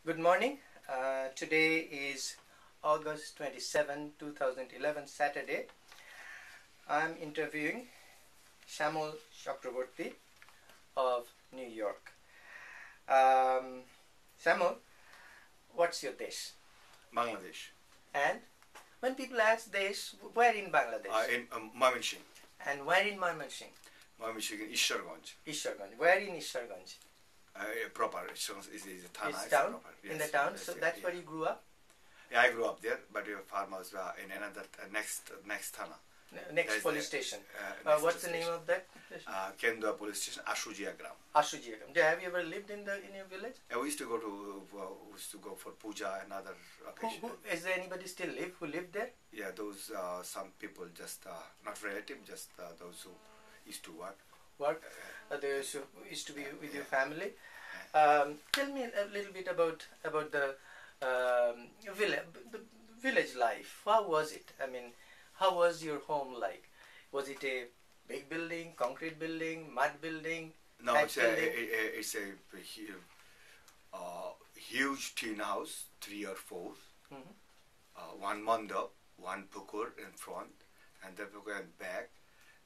Good morning. Today is August 27, 2011, Saturday. I'm interviewing Shamol Chakroborty of New York. Shamol, what's your desh? Bangladesh. And when people ask desh, where in Bangladesh? In Mymensingh. And where in Mymensingh? Mymensingh in Ishtarganj. Ishtarganj. Where in Ishtarganj? Proper. It's a town. It's town? Proper. Yes, in the town? yes, So yes, that's yeah. where you grew up? Yeah, I grew up there, but your farmers were in another next town. Next police station. What's the name of that? Kendua police station, Ashujia Gram. Ashujia Gram. Have you ever lived in your village? We used to go for puja and other occasions. Is there anybody still who lived there? Yeah, those some people just not relative, just those who used to work. They used to be with your family. Tell me a little bit about the village life. How was it? I mean, how was your home like? Was it a big building, concrete building, mud building? No, it's a huge tin house, 3 or 4. Mm-hmm. One mandap, one pukur in front, and the pukur in back,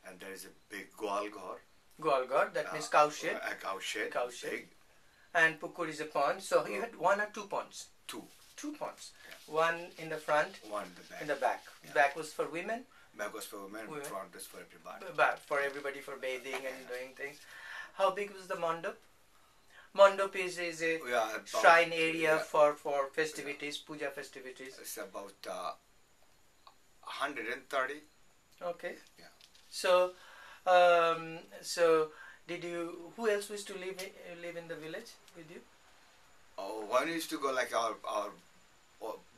and there is a big goalghar. Goalghar, that means cow shed. A cow shed. Big. And pukur is a pond. So you had 1 or 2 ponds? Two ponds. Yeah. One in the front, one in the back. In the back. Yeah. Back was for women? Back was for women, front was for everybody. Back for everybody, for bathing and doing things. How big was the mandap? Mandap is a shrine area for festivities, puja festivities. It's about 130. Okay. Yeah. So, did you? Who else used to live in the village with you? Oh, one used to go like our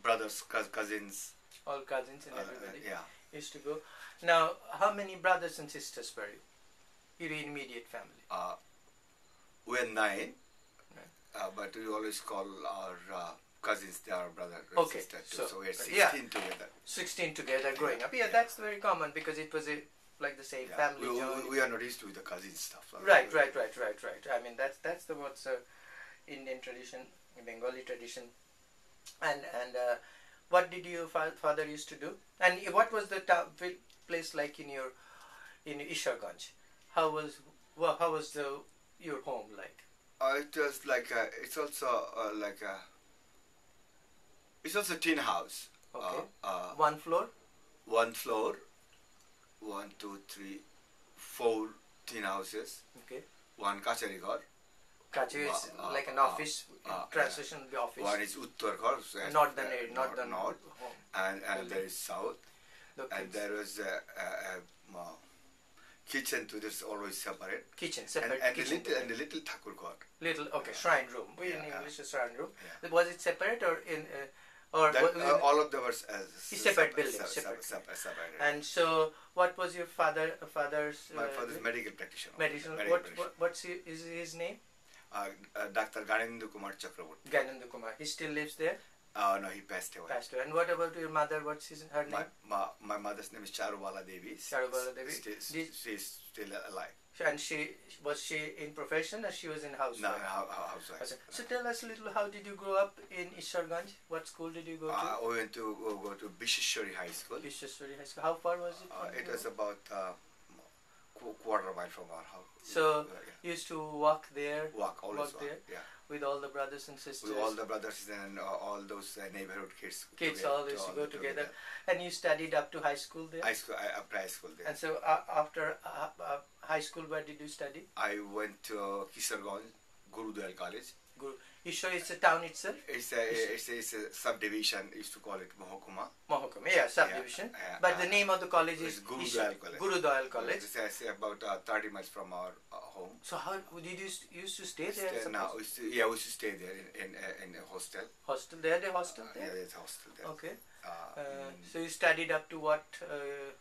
brothers, cousins. All cousins and everybody. Yeah. Used to go. Now, how many brothers and sisters were you? Your immediate family. We're 9. But we always call our cousins their brother or sister too. So we're 16 together. 16 together growing up. Yeah, that's very common because it was like the same family. We are not used to the cousin stuff. Right. I mean that's the what's Indian tradition, Bengali tradition, and what did your father used to do? And what was the place like in Ishtarganj? How was your home like? It was like it's also tin house. Okay. 1 floor. 1 floor. 1, 2, 3, 4 tin houses. Okay. 1 kachari ghar. Kachari is like an office. Translation will be office. 1 is uttar ghar. So not the north. And there is south. And there was a kitchen too. There's always separate. Separate. And the little thakur ghar. Shrine room. In English, a shrine room. Yeah. Was it separate or in? All of them were separate buildings. Separate. And so, what was your father's? My father's medical practitioner. What's his name? Dr. Ganendu Kumar Chakroborty. Ganendu Kumar. He still lives there? No, he passed away. And what about your mother? What's her name? My mother's name is Charubala Devi. Charubala Devi. She's still alive. And was she in profession or she was in housewife? No, housewife. So tell us a little, how did you grow up in Ishtarganj? What school did you go to? We went to go to Bisheshwari High School. Bisheshwari High School. How far was it? It was about quarter mile from our house. So you used to walk there? Always walk there? Yeah. With all the brothers and sisters? With all the brothers and all those neighborhood kids. Kids all used to go together. And you studied up to high school there? Up to high school there. And so after high school, where did you study? I went to Kisarganj, Gurudwal College. Ishtar is a town itself? It's a subdivision. Used to call it Mahokuma. Yeah, subdivision. But the name of the college is Gurudwal College. Gurudwal College. It's about 30 miles from our home. So how did you used to stay there? We used to stay there in a hostel. Hostel? They had a hostel there? Yeah, there's a hostel there. Okay. So you studied up to what?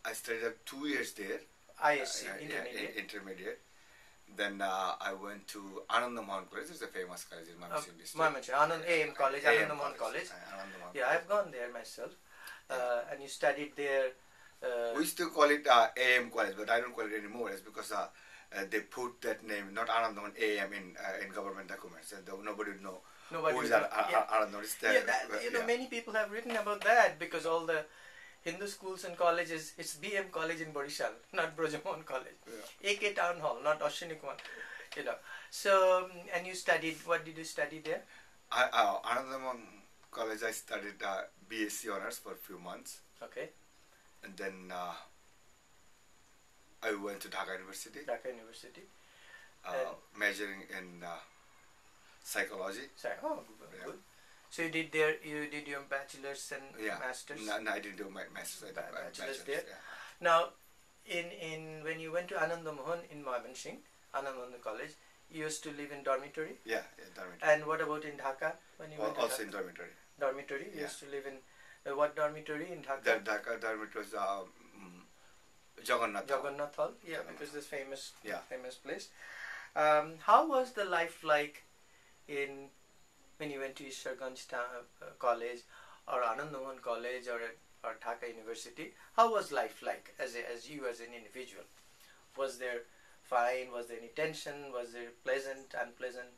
I studied up 2 years there. ISC, intermediate. Then I went to Ananda Mohan College. It's a famous college in Mymensingh district. Anand AM College, Ananda Mohan College. Yeah, I've gone there myself. And you studied there. We used to call it AM College, but I don't call it anymore. It's because they put that name, not Anandamohan AM in government documents, and nobody would know who is Anandamohan. Many people have written about that because all the Hindu schools and colleges, it's BM College in Borishal, not Brojamohan College. Yeah. AK Town Hall, not Ashwini Kumar. So, and you studied, what did you study there? Anandamohan College, I studied BSc Honours for a few months. Okay. And then I went to Dhaka University. Majoring in psychology. Good. So you did your bachelor's and masters? No, I didn't do my master's. I did my bachelor's there. Yeah. Now, when you went to Anandamohan in Moyamensingh, Anandamohan College, you used to live in dormitory? Yeah, dormitory. And what about in Dhaka? When you went to also Dhaka? In dormitory. Dormitory? You used to live in what dormitory in Dhaka? The Dhaka dormitory was Jagannath Hall. Yeah, because this famous place. How was the life like when you went to Ishtarganj College or Anandamohan College or Dhaka University? How was life like as you as an individual? Was there fine? Was there any tension? Was there pleasant, unpleasant?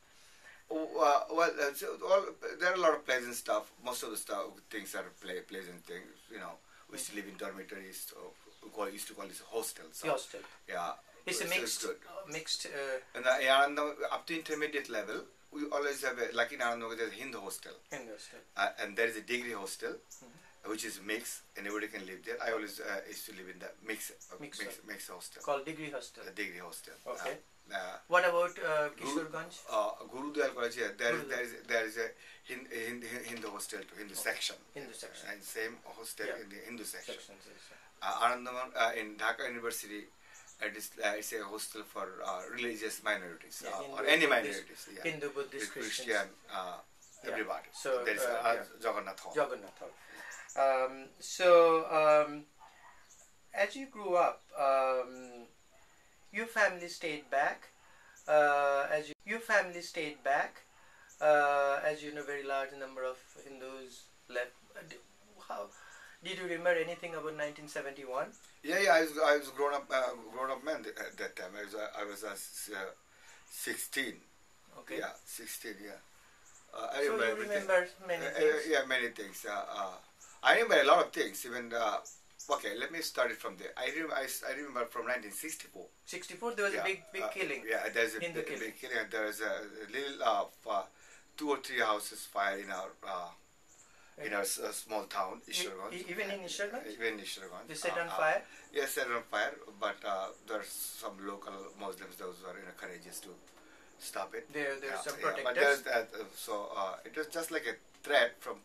There are a lot of pleasant stuff. Most of the things are pleasant things. We used to live in dormitories. So we used to call it hostel. So, hostel. Yeah. It's a mixed. And up to intermediate level, we always have like in Anandamahan, there's a Hindu hostel. And there is a degree hostel, which is mixed, and everybody can live there. I always used to live in the mixed hostel. Called degree hostel. Degree hostel. Okay. What about Kishorganj? Gurudwara College, there is a Hindu hostel, Hindu section. And same hostel in the Hindu section. Anandamohan in Dhaka University, it's a hostel for religious minorities or any minorities. Hindu, Buddhist, Christian, everybody. So there is Jagannath Hall. As you grew up, your family stayed back. As very large number of Hindus left. How did you remember anything about 1971? Yeah, I was grown up man at that time. I was 16. Okay. Yeah, 16. Yeah. I remember you remember many things. Yeah, many things. I remember a lot of things. Even okay, let me start it from there. I remember from 1964. 64, there was a big killing. Yeah, there's a big killing. There was a little 2 or 3 houses fire in our small town, Ishtarganj. Even in Ishtarganj? Even in Ishtarganj. They set on fire? Yes, set on fire, but there are some local Muslims, those who are courageous to stop it. There's some protectors. But it was just like a threat from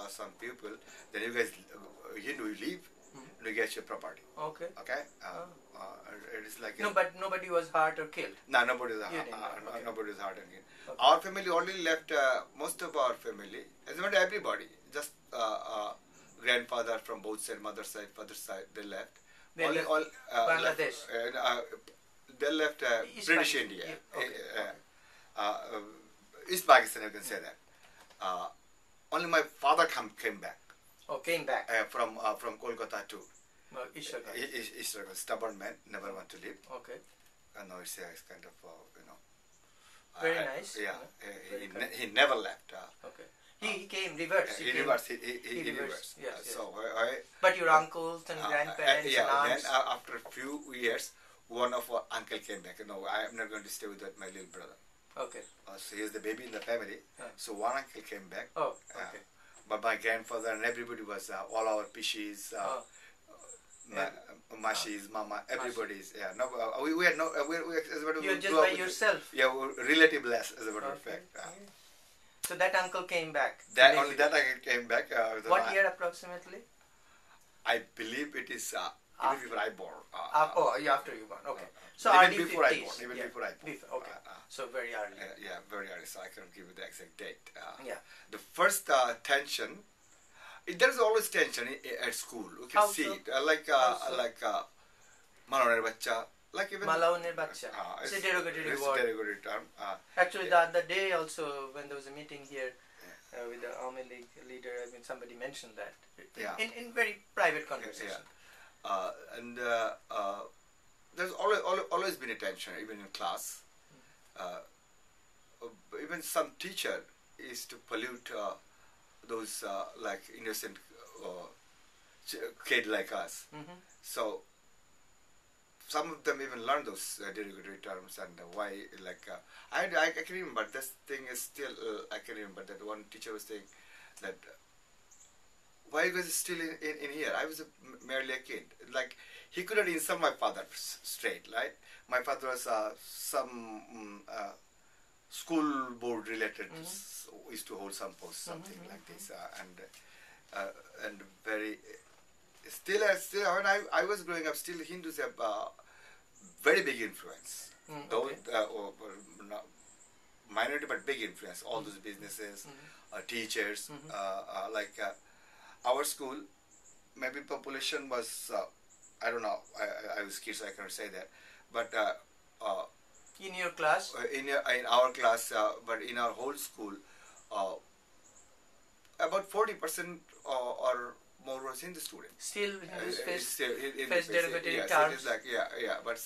some people. Then you guys, you leave, and you get your property. Okay. Okay? It is like no, but nobody was hurt or killed? No, nobody was hurt. Nobody was hurt or killed. Okay. Our family only left, most of our family, as not everybody, just grandfather from both sides, mother side, father side, they left. Bangladesh. They left British India. East Pakistan, you can say that. Only my father came back. Oh, came back. From Kolkata to Ishtarganj. Stubborn man, never want to leave. Okay. And now it's kind of, very nice. Yeah, he never left. Okay. He came reverse. He reversed. Yes. So but your uncles and grandparents and aunts. Then after a few years, one of our uncle came back. No, I am not going to stay with my little brother. Okay. So he is the baby in the family. So one uncle came back. Oh, okay. But my grandfather and everybody was all our pishis, mashis, mama, everybody's. Yeah. No, we had no. You're just by yourself. Yeah, relative less, as a matter of fact. So that uncle came back. Only that uncle came back. What year approximately? I believe it is even before I born. After you born. Okay. So even before 50s. I born. Even before I born. Okay. So very early. Yeah, very early. So I cannot give you the exact date. The first tension. There is always tension at school. You can see it. Like Malaoner Bacha. Like even Malaoner Bacha. It's a derogatory word. Derogatory term. Actually, the other day also, when there was a meeting here with the Army League leader, I mean, somebody mentioned that in very private conversation. there's always been a tension, even in class. Even some teacher is to pollute those like innocent kid like us. So some of them even learn those derogatory terms and why, like, I can remember, this thing is still, I can remember that one teacher was saying that, why was he still in here? I was merely a kid. Like, he couldn't insult my father straight, right? My father was some school board related, used to hold some post, something like this, and very, still when I was growing up, still Hindus have very big influence. Though not minority, but big influence. All those businesses, teachers, like our school, maybe population was, I don't know, I was kid, so I cannot say that, but in your class? In our class, but in our whole school, about 40% or more was Hindu students. Still Hindus face derogatory terms? Like, yeah, but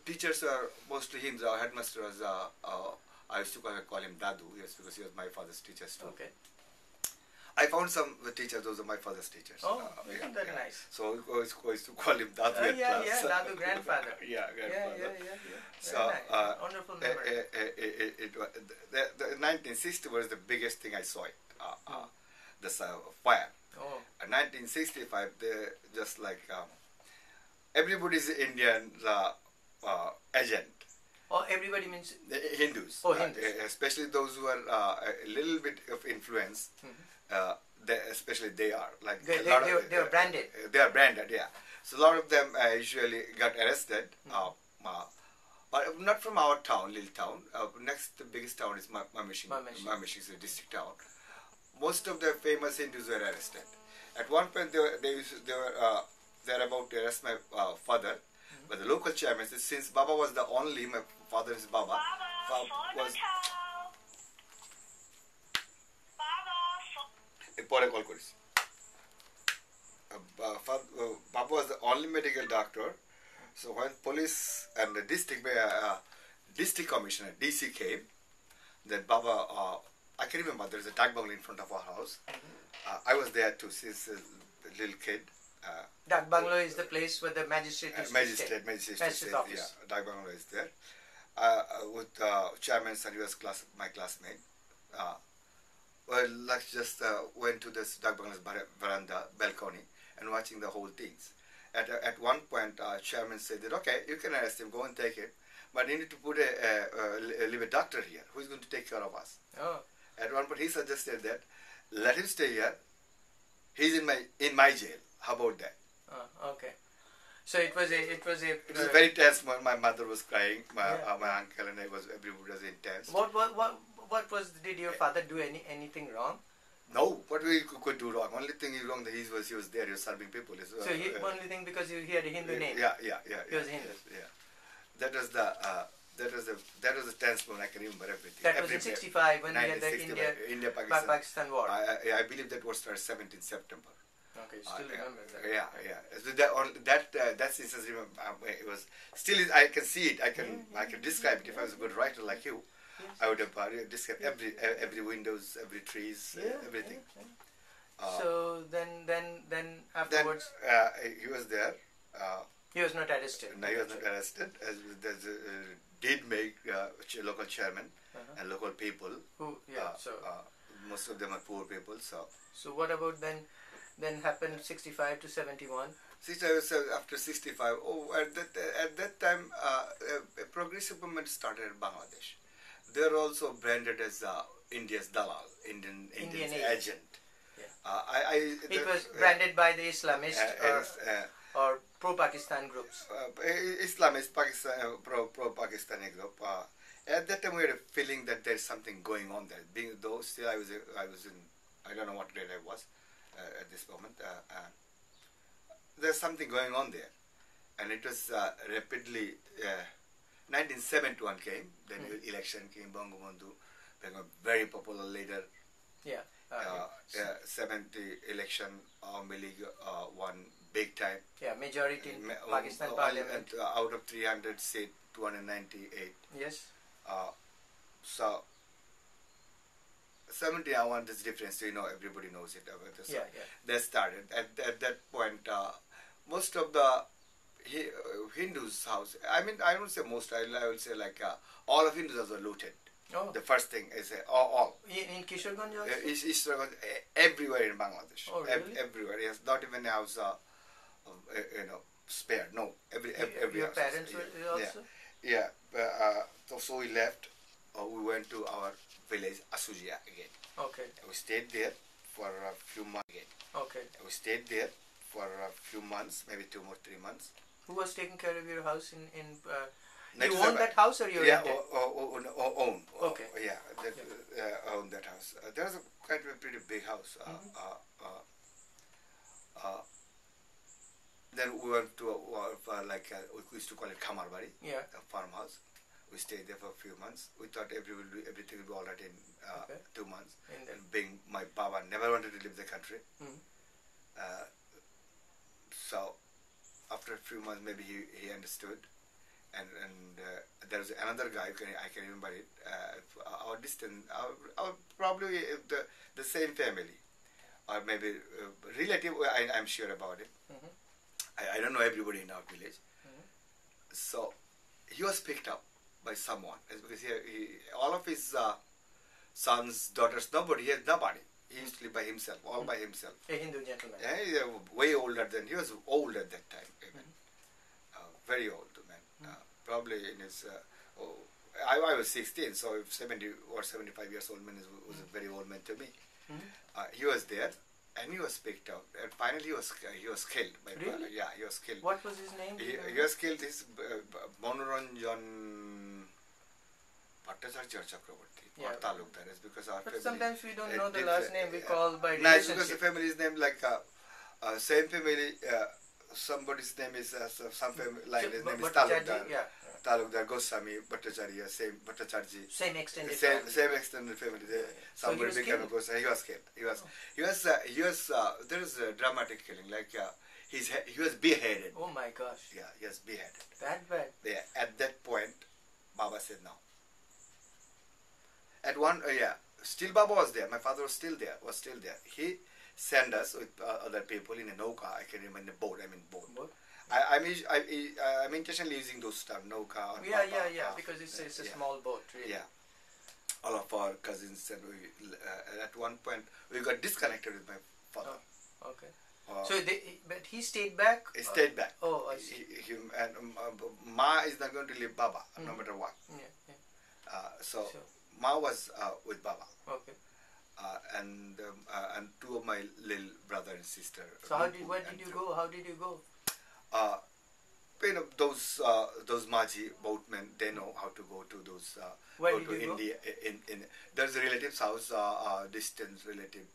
teachers are mostly Hindus. Our headmaster was, I used to call him Dadu, yes, because he was my father's teacher too. Okay. I found some teachers, those are my father's teachers. Oh, isn't that nice? So I used to call him Dadu. Yeah, Dadu, grandfather. Yeah, grandfather. Yeah. So, nice. Wonderful memory. The 1960 was the biggest thing I saw. This fire. Oh. 1965, just like everybody's Indian agent. Oh, everybody means Hindus. Oh, Hindus. Especially those who are a little bit of influence. Especially they are like they are branded. They are branded, yeah. So a lot of them usually got arrested. But not from our town, little town. Next, the biggest town is Mamishing. Mamishing is a district town. Most of the famous Hindus were arrested. At one point, they were about to arrest my father, but the local chairman said, since Baba was the only, my father is Baba, was. Baba was the only medical doctor. So when police and the district commissioner DC came, then Baba, I can remember there is a Dak Bungalow in front of our house. I was there too since a little kid. Dak Bungalow is the place where the magistrate is. Magistrate office. Yeah, Dak Bungalow is there. With chairman, and he was my classmate. Well, like just went to this Dak Bungalow's veranda, balcony, and watching the whole things. At one point, chairman said that, okay, you can arrest him, go and take it, but you need to put leave a doctor here who is going to take care of us. Oh. At one point, he suggested that let him stay here. He's in my jail. How about that? Okay. So it was It was very tense. My mother was crying. My uncle and everybody was intense. Did your father do anything wrong? No, what we could do wrong. Only thing is wrong that he was there. He was serving people. So only thing because he had a Hindu name. Yeah. He was Hindu. Yeah. That was the tense moment. I can remember everything. That was in '65 when we had the India-Pakistan war. I believe that was started 17 September. Okay, you still remember that? Yeah. So that's instance. It was still. I can see it. I can describe it. If I was a good writer like you, yes. I would have described every windows, every trees, everything. So then afterwards, he was there. He was not arrested. No, he was not arrested. Did make local chairman and local people. Who? Yeah. Most of them are poor people. So what about then? Then happened 65 to 71. 65 after 65. At that time, a progressive movement started in Bangladesh. They are also branded as India's Dalal, Indian agent. Yeah. It was branded by the Islamist or pro-Pakistan groups. Islamist Pakistan pro-Pakistani group. At that time, we had a feeling that there is something going on there. Still I was in, I don't know what grade I was. At this moment, there's something going on there, and it was rapidly. 1971 came, then election came. Bangabandhu became a very popular leader. Yeah. 70 election, Army League won big time. Yeah, majority in Pakistan Parliament. And, out of 300 seats, 298. Yes. So 70, I want this difference. So, everybody knows it. So they started at that point. Most of the Hindus' house. I mean, I don't say most. I will say like all of Hindus were looted. Oh. The first thing is all. In Kishoreganj also? Kishoreganj, everywhere in Bangladesh. Oh, really? Everywhere. Yes, not even a house, spared. No, every Your house. parents were also? Yeah. So we left. We went to our village, Asujia again. Okay. We stayed there for a few months again. Okay. We stayed there for a few months, maybe 2 or 3 months. Who was taking care of your house in you own that house or you rented? Own. Okay. Own that house. There was quite a pretty big house. Then we went to we used to call it Kamarbari, a farmhouse. We stayed there for a few months. We thought everything would be all right in 2 months. And being my Baba never wanted to leave the country. So after a few months, maybe he understood. And there was another guy, I can remember it, our distant, our probably the same family, or maybe relative, I'm sure about it. I don't know everybody in our village. So he was picked up by someone, because all of his sons, daughters, he has nobody. He used to live by himself, all by himself. A Hindu gentleman. Yeah, way older than, he was old at that time, even. Very old man. Probably in his, I was 16, so if 70 or 75 years old man was a very old man to me. He was there, and he was picked out, and finally he was killed. Really? Yeah, he was killed. What was his name? He was killed. His Monoranjan Bhattacharya Chakraborty, or Talukdar, is because our family. But sometimes we don't know the last name. We call by relationship. Nice, because the family's name same family. Somebody's name is some family line. His name is Talukdar. Talukdar Goswami Bhattacharya, same Bhattacharya. Same extended family. Same extended family. Somebody became a Goswami. He was killed. He was. There is a dramatic killing. He was beheaded. Oh my gosh. Yeah, he was beheaded. That bad. Yeah. At that point, Baba said no. Still Baba was there. My father was still there. He sent us with other people in a nauka. I can remember boat. Boat. I'm intentionally using those terms, nauka. Because it's a small boat, really. Yeah. All of our cousins, and at one point we got disconnected with my father. Oh, okay. But he stayed back. He stayed back. Oh, I see. Ma is not going to leave Baba, no matter what. So Ma was with Baba. Okay. And 2 of my little brother and sister. So where did you go? How did you go? Those Maji boatmen, they know how to go to those. Where go did to you India. Go? There's a relative's house, distant relative,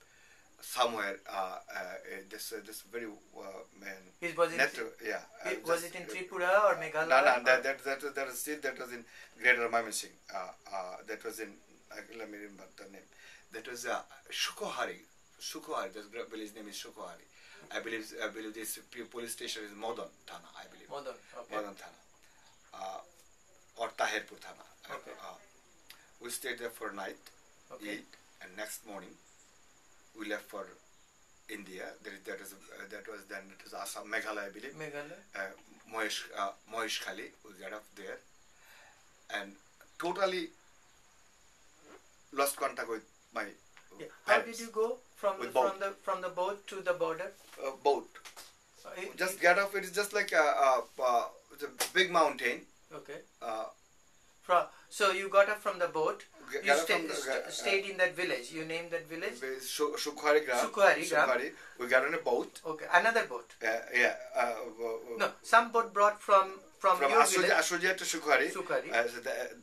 somewhere. This very Was it in Tripura or Meghalaya? No. That was in Greater Mymensingh. That was in. Let me remember the name. That was Shukohari. The village name is Shukohari. I believe this police station is Modan Thana. I believe. Modan. Okay. Modan Thana. Or Tahirpur Thana. Okay. We stayed there for a night, eat, and next morning we left for India. That was Assam, Meghalaya, I believe. Mohesh Khali. We got up there, and totally lost contact with my How did you go from the boat to the border? Boat. Just get off. It is just like it's a big mountain. Okay. So you got up from the boat. You stayed in that village. You named that village? Shukhari Gram. Shukhari. We got on a boat. Okay. Another boat. No, some boat brought from your village. Ashuja to Shukhari. So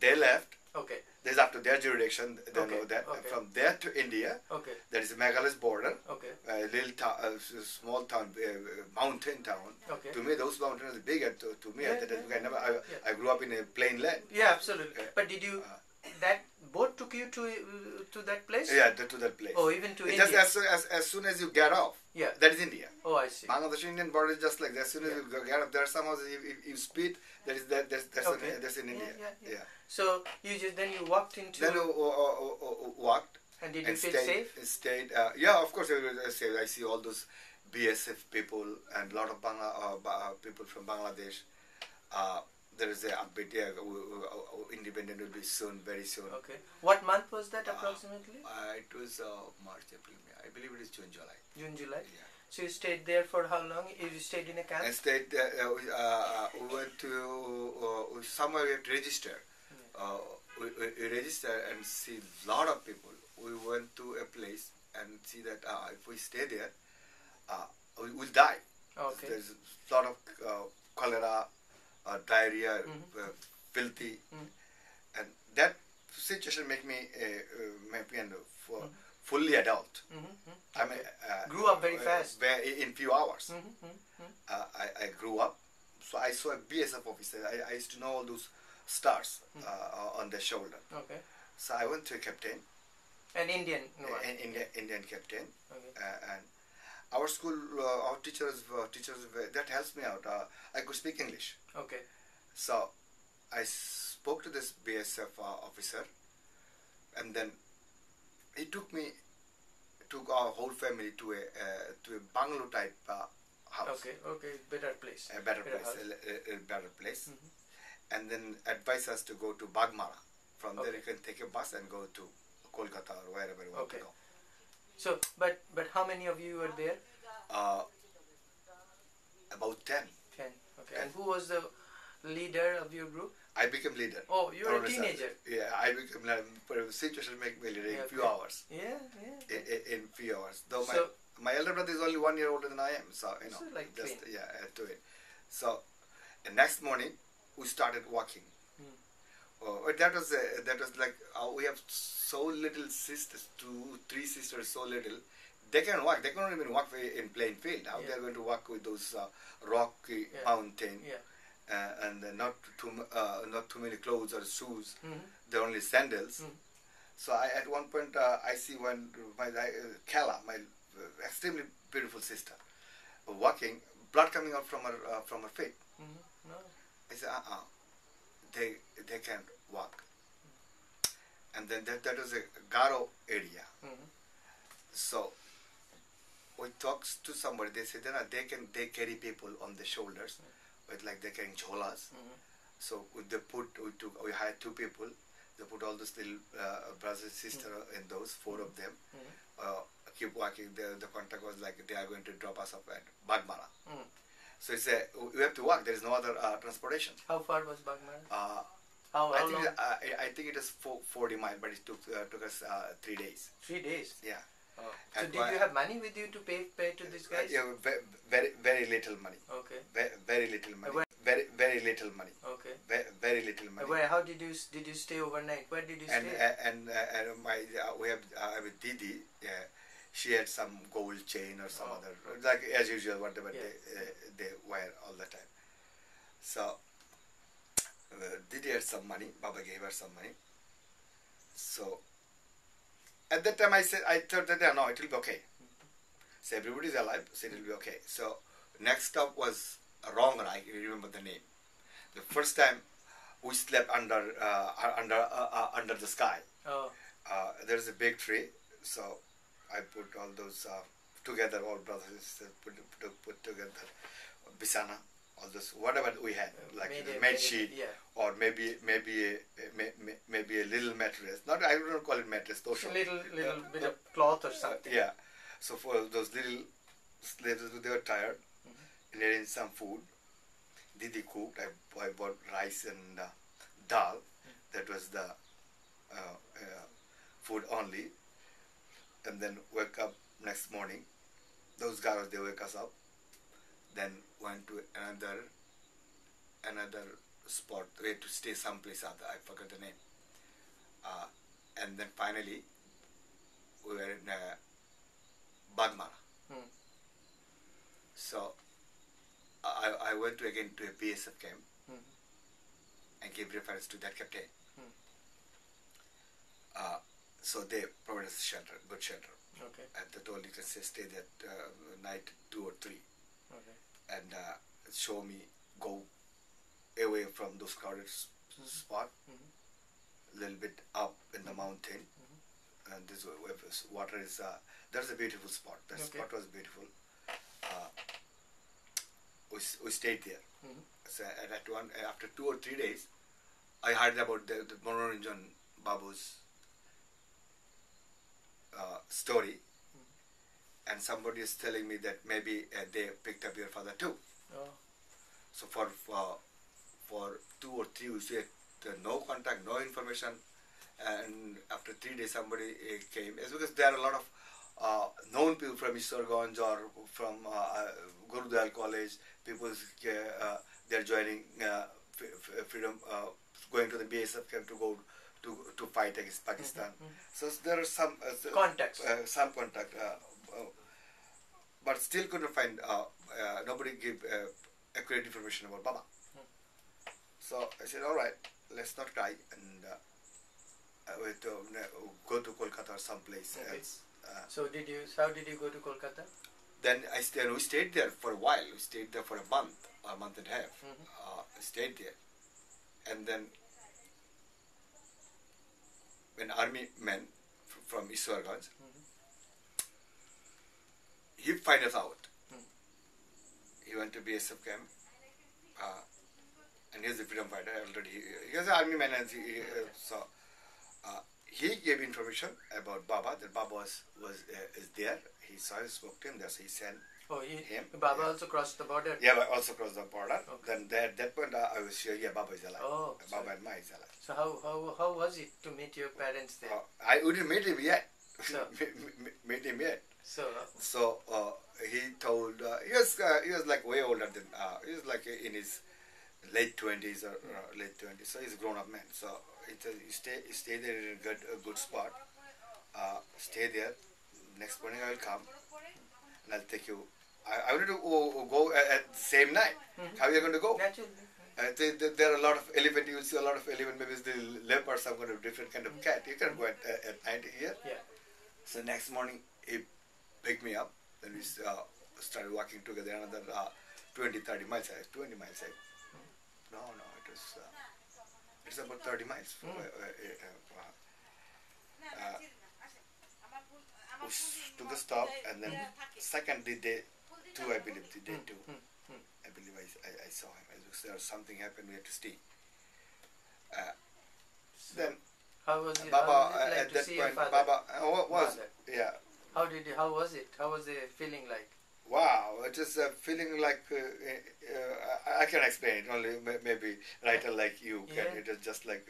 they left. Okay. This is up to their jurisdiction. They know that. Okay. From there to India. Okay. There is Meghalaya's border. Okay. A little small town, mountain town. Okay. To me, those mountains are bigger. To me, I grew up in a plain land. Yeah, absolutely. But did you that boat took you to that place? Yeah, to that place. Oh, even to India. India. Just as soon as you get off. Yeah. That is India. Oh, I see. Bangladesh Indian border is just like that. As soon as you get off, there are some houses. If you speed, that's in India. Yeah. So you walked into. Then walked. And did you feel safe? Stayed. Yeah, of course. I see all those BSF people and a lot of people from Bangladesh. There is a update. Independent will be soon, very soon. Okay. What month was that approximately? It was March, April, May. I believe it is June, July. June, July. Yeah. So you stayed there for how long? You stayed in a camp? I stayed. We went to somewhere we have to register. We register and see a lot of people. We went to a place and see that if we stay there, we will die. Okay. There's a lot of cholera, diarrhea, filthy, and that situation make me fully adult. I mean, grew up very fast. In few hours. I grew up, so I saw a BSF officer. I used to know all those stars on their shoulder. Okay. So I went to a captain. An Indian. Indian captain. Okay. And our school, our teachers, that helps me out. I could speak English. Okay. So I spoke to this BSF officer, and then he took our whole family to a bungalow type house. Okay, better place. A better place. And then advised us to go to Bagmara. From there you can take a bus and go to Kolkata or wherever you want to go. So, but how many of you were there? About 10. 10. Okay. And who was the leader of your group? I became leader. Oh, you were a teenager. Yeah, I became leader. Situation make me leader in few hours. Yeah. In few hours. Though my elder brother is only 1 year older than I am, so So like just to it. So the next morning we started walking. That was like we have so little sisters, 2, 3 sisters, so little. They can walk. They cannot even walk in plain field. How they're going to walk with those rocky mountain? And not too many clothes or shoes. They're only sandals. So at one point I see when my Kala, my extremely beautiful sister, walking, blood coming out from her feet. No. I said, they can't walk. And then that was a Garo area. So we talked to somebody. They said they carry people on the shoulders, with like they carrying cholas. So we hired 2 people. They put all those little brothers and sisters in those, 4 of them. Keep walking. The contact was like they are going to drop us off at Bagmara. So it's we have to walk. There is no other transportation. How far was Bagmara? I think it is 40 miles, but it took us 3 days. 3 days? Yeah. Oh. So did you have money with you to pay to these guys? Yeah, very little money. Okay. Very little money. Very little money. Okay. Very little money. Where? How did you stay overnight? Where did you stay? And we have with Didi. She had some gold chain or some other, like as usual, whatever they wear all the time. So Didi had some money. Baba gave her some money. So at that time I thought that no, it will be okay. So everybody is alive, so it will be okay. So next stop was Rongra. I remember the name. The first time we slept under the sky. There's a big tree, so I put all those together, all brothers and sisters put together, bisana, all those, whatever we had, like the bed sheet, or maybe a little mattress. I don't call it mattress, those a little bit of cloth or something. Yeah. So for those little slaves, they were tired. They ate some food. Didi cooked. I bought rice and dal. That was the food only. And then wake up next morning. Those guys, they wake us up. Then went to another spot. We had to stay someplace other. I forgot the name. And then finally we were in Bagmara. So I went again to a BSF camp and gave reference to that captain. So they provided us shelter, good shelter. Okay. And they told you can stay there night 2 or 3. Okay. And show me, go away from those crowded spot, a little bit up in the mountain. And this water is, there's a beautiful spot. That spot was beautiful. We stayed there. So after 2 or 3 days, I heard about the Manoranjan Babu's story, and somebody is telling me that maybe they picked up your father too. Oh. So for 2 or 3 weeks, we had no contact, no information, and after 3 days, somebody came. It's because there are a lot of known people from Isarganj or from Gurudwara College. People they're joining freedom, going to the BSF camp to go to fight against Pakistan. So there are some contacts, but still couldn't find. Nobody gave accurate information about Baba. So I said, all right, let's not try, and we had to go to Kolkata or someplace else. So how did you go to Kolkata? Then we stayed there for a while. We stayed there for a month and a half. Stayed there, and then when army men from Iswarganj, he found us out. He went to BSF camp, and he's a freedom fighter already. He was an army man, and he gave information about Baba, that Baba is there. He saw him, spoke to him, so he sent him. Baba also crossed the border? Yeah, also crossed the border. Okay. Then at that point, I was sure, yeah, Baba is alive. Oh, Baba and Ma is alive. So how was it to meet your parents there? I wouldn't meet him yet. So, meet him yet. So he told, he was like way older than, he was like in his late 20s or late 20s. So he's a grown-up man. So he stay there in a good spot. Stay there. Next morning I will come and I'll take you. I wanted to go at the same night. How are you going to go? Naturally. There are a lot of elephant. You will see a lot of elephant. Maybe it's the leopard, some kind of different kind of cat. You can go at night here. Yeah. So next morning he picked me up. Then we started walking together another 20-30 miles. 20 miles. No, it was. It's about 30 miles. To the stop, and then second day 2, I believe, the day 2, I believe I saw him. There was something happened, we had to stay. Then how was it? Baba, like at to that see point, your father? Baba was, yeah. How was it? How was the feeling like? Wow, it is feeling like, I can explain it, only maybe writer like you can. It is just like,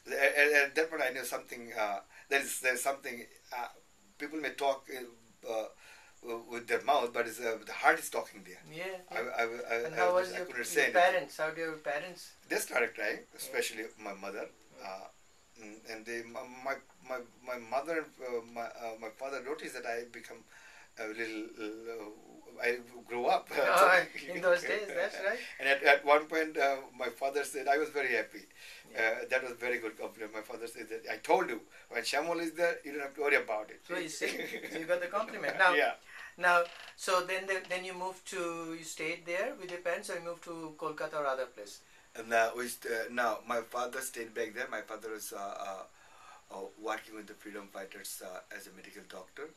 at that point I knew something, there's something, people may talk with their mouth, but the heart is talking there. Yeah. And how was your parents? How do your parents? They started crying, especially my mother. And my mother and my father noticed that I become a little, I grew up. In those days, that's right. And at one point, my father said, I was very happy. That was very good compliment. My father said that, I told you, when Shamol is there, you don't have to worry about it. So you see, so you got the compliment. Now, Now, so then you moved to, you stayed there with your parents, or you moved to Kolkata or other place? Now, my father stayed back there. My father was working with the freedom fighters as a medical doctor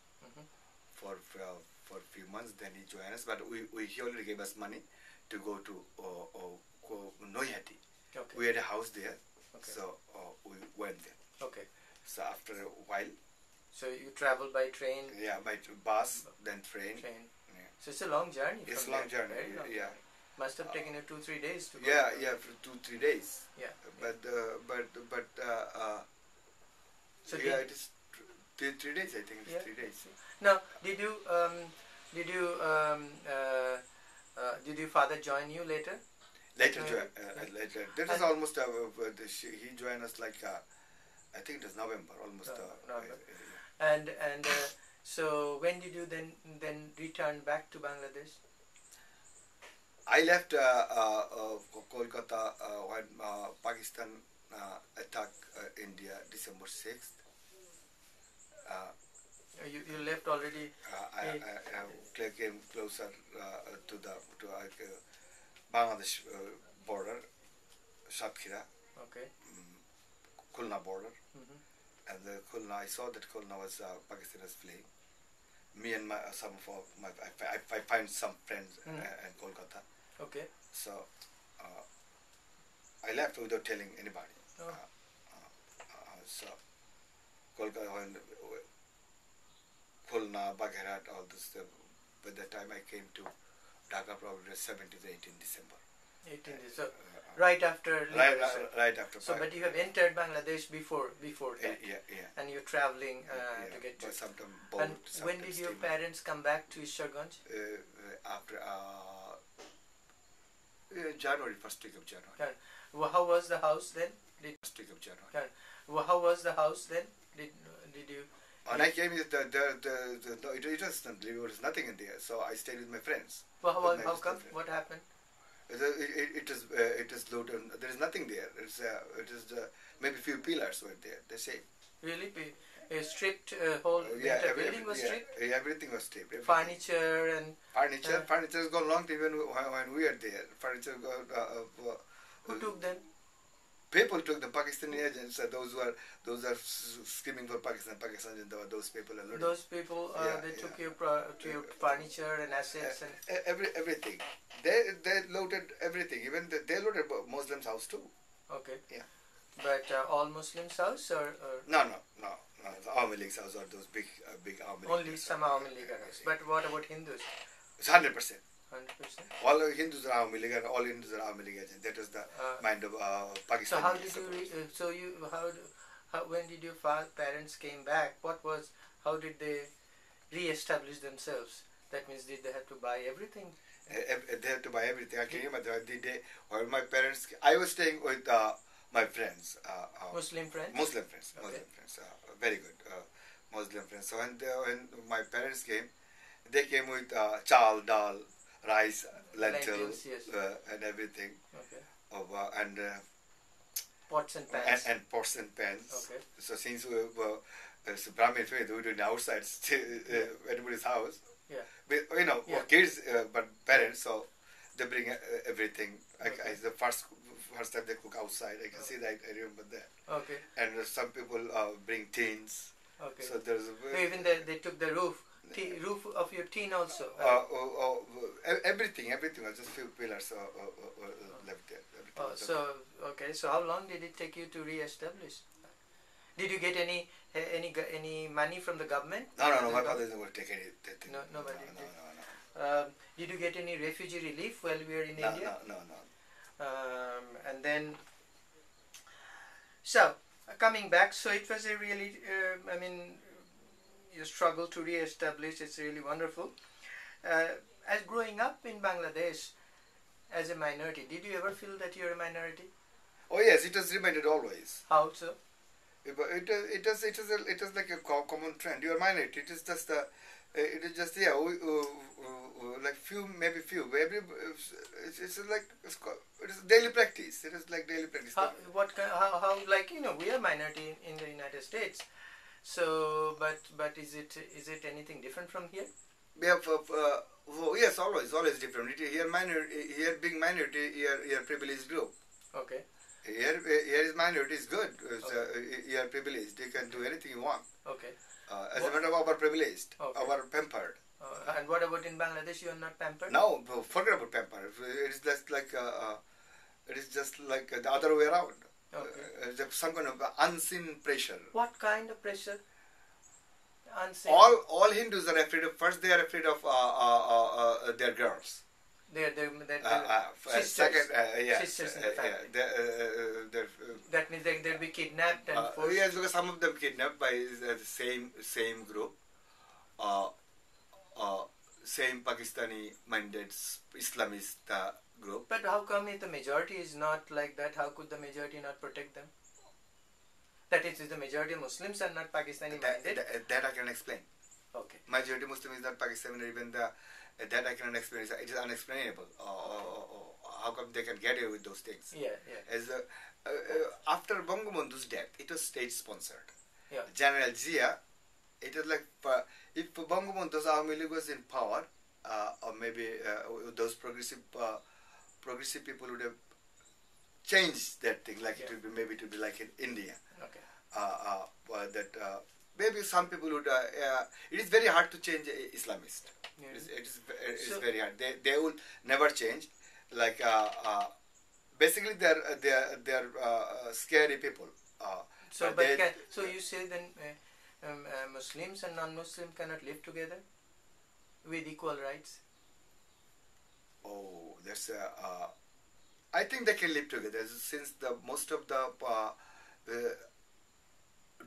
for a few months. Then he joined us, but he already gave us money to go to Noihati. Okay. We had a house there, so we went there. Okay. So after a while. So you traveled by train? Yeah, by bus, then train. Yeah. So it's a long journey. It's a long journey. Yeah. Must have taken you 2-3 days to go. Yeah, for 2-3 days. Yeah. But so yeah, it is 3 days. I think it's 3 days. Now, did your father join you later? Later. That is almost. He joined us like I think it was November, almost. November. And so when did you then return back to Bangladesh? I left Kolkata when Pakistan attacked India December 6th. You left already. I came closer to the Bangladesh border, Satkhira. Okay. Khulna border. And the Khulna, I saw that Khulna was Pakistani's fleeing. Me and I find some friends in Kolkata. Okay. So I left without telling anybody. So Kolkata, Khulna, Bagherat, all this stuff. By the time I came to Dhaka, probably 17th to 18th December. 18th. So right after liberation. Right after. So, but you have entered Bangladesh before that. Yeah. And you're traveling to get to. And when did your parents come back to Ishtarganj? After January, first week of January. Well, how was the house then? First week of January. Well, how was the house then? Did you? When I came, it was nothing in there. So I stayed with my friends. Well, how come? What happened? It is loaded. There is nothing there. Maybe few pillars were there. The same. Really, a stripped whole building was stripped. Yeah, everything was stripped. Everything. Furniture has gone long even when we are there. Furniture got. Who took them? People took the Pakistani agents. Those are screaming for Pakistan. Those people are loaded. Those people they took your furniture and assets and everything. They loaded everything. Even they loaded Muslims' house too. Okay. Yeah. But all Muslims' house or no. The Awami League's house are those big Awami League. Only some Awami League house. But what about Hindus? It's 100%. 100%. All Hindus are Awami League and all Hindus are Awami League agents. That was the mind of Pakistan. So how did when did your parents came back? How did they re-establish themselves? That means did they have to buy everything? They had to buy everything. I came at the day when my parents. I was staying with my friends. Muslim friends. Muslim friends. Very good. Muslim friends. So when my parents came, they came with chal, dal, rice, lentils, yes. And everything. Okay. And pots and pans. And pots and pans. Okay. So since we were Brahmin family, we were doing outside anybody's house. Yeah. Kids, but parents, so they bring everything. Okay. The first time they cook outside, I can see that. I remember that. Okay. And some people bring tins. Okay. So there's even they took the roof of your tin also. Everything. Just few pillars left there. So how long did it take you to re-establish? Did you get any money from the government? No. My father didn't take anything. No, nobody did. No. Did you get any refugee relief while we were in India? No. And then, so coming back, so it was a really, you struggle to re-establish. It's really wonderful. As growing up in Bangladesh as a minority, did you ever feel that you're a minority? Oh yes, it was reminded always. How so? It is like a common trend. You are minority. It is just like few. It's daily practice. It is like daily practice. How we are minority in the United States. So, but is it anything different from here? We have yes, always different. Here being minority, here privileged group. Okay. Here is minority is good. You are privileged. You can do anything you want. Okay. As a matter of our privileged, our pampered. And what about in Bangladesh? You are not pampered? No, forget about pampered. It is just like the other way around. Okay. Some kind of unseen pressure. What kind of pressure? Unseen. All Hindus are afraid of. First, they are afraid of their girls. Their sisters. Sisters in the family. That means they'll be kidnapped and forced. Yes, because some of them kidnapped by the same group, same Pakistani-minded Islamist group. But how come if the majority is not like that? How could the majority not protect them? That is, the majority of Muslims are not Pakistani-minded. That I can explain. Okay. Majority Muslim is not Pakistani, even that I cannot explain. It is unexplainable. How come they can get away with those things? Yeah. As after Bangabandhu's death, it was state-sponsored. Yeah. General Zia, it was like if Bangabandhu's Awami League was in power, or maybe those progressive people would have changed that thing. Like it would be maybe it would be like in India. Okay. Maybe some people would. It is very hard to change Islamist. Yeah. It is very hard. They will never change. Like basically they're scary people. So you say then Muslims and non-Muslims cannot live together with equal rights? Oh, that's I think they can live together since most of the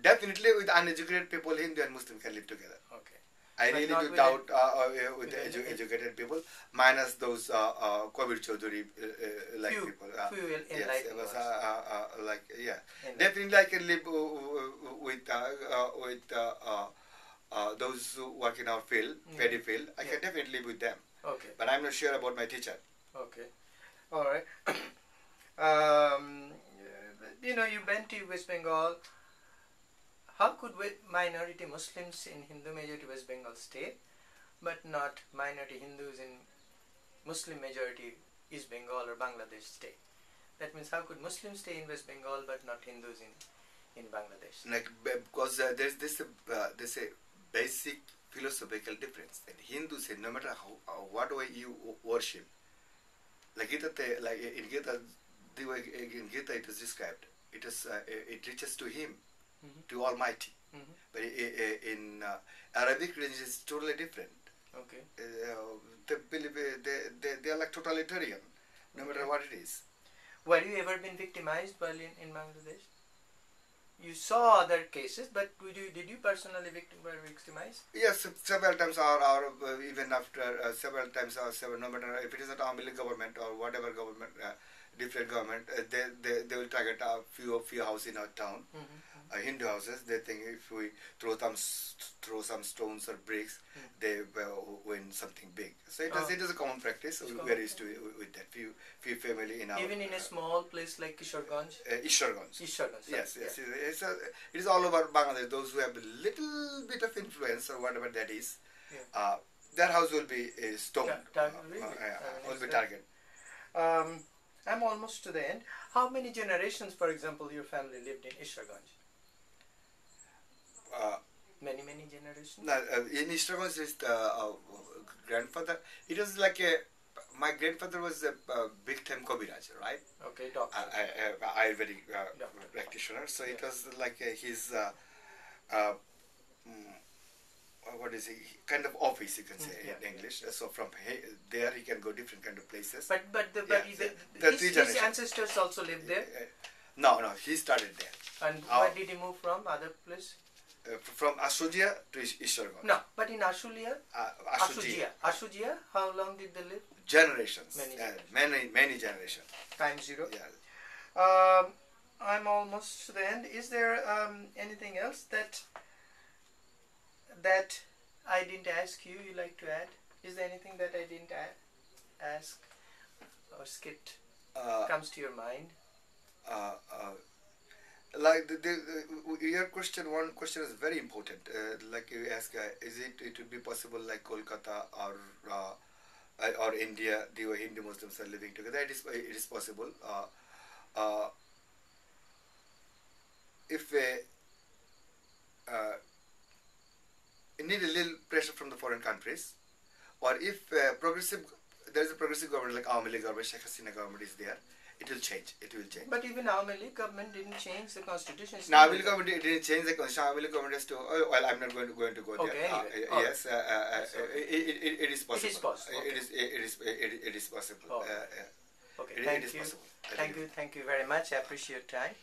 definitely with uneducated people, Hindu and Muslim can live together. Okay. I really do doubt with the educated people, minus those Kabir Chaudhuri like few people. enlightened ones. Definitely I can live with those who work in our field, paddy field. I can definitely live with them. Okay. But I'm not sure about my teacher. Okay. All right. You went to West Bengal. How could minority Muslims in Hindu majority West Bengal stay, but not minority Hindus in Muslim majority East Bengal or Bangladesh stay? That means how could Muslims stay in West Bengal but not Hindus in Bangladesh? Like because there's this a basic philosophical difference. And Hindus say no matter what way you worship, like in Gita, it is described. It reaches to Him. To Almighty, but in Arabic religion is totally different. Okay. They believe they are like totalitarian, no matter what it is. Were you ever been victimized while in Bangladesh? You saw other cases, but did you personally were victimized? Yes, several times, even after several times, no matter if it is not Awami League government or whatever government, different government, they will target a few houses in our town. Hindu houses. They think if we throw some stones or bricks, they will win something big. So it is a common practice. We are used to with that. Few family in our even in a small place like Kishoreganj. Ishwarganj. Yes. It is all over Bangladesh. Those who have a little bit of influence or whatever that is, their house will be stoned. Will be targeted. I'm almost to the end. How many generations, for example, your family lived in Ishwarganj? Many generations? In Ishwarganj, is grandfather. It was like my grandfather was a big time Kobiraj, right? Okay, doctor. Ayurvedic practitioner. So it was like his what is it? Kind of office, you can say in English. So from there he can go different kind of places. But his ancestors also lived there. No, he started there. And where did he move from? Other place? From Ashulia to Ishwarganj. No, but in Ashulia, how long did they live? Generations. Many generations. Time zero. Yeah. I'm almost to the end. Is there anything else that I didn't ask you like to add? Is there anything that I didn't ask or skipped? Comes to your mind? Like your question, one question is very important. Like you ask, it would be possible like Kolkata or India, the Hindu Muslims are living together? It is possible. If you need a little pressure from the foreign countries, or if there is a progressive government like Awami League government, Sheikh Hasina government is there, it will change. But even Awami League government didn't change the constitution. No, Awami League government didn't change the constitution. Awami League government has to. Well, I'm not going to go there. Okay, anyway. Yes, it is possible. It is possible. Okay. It is possible. Okay, thank you. Thank you very much. I appreciate your time.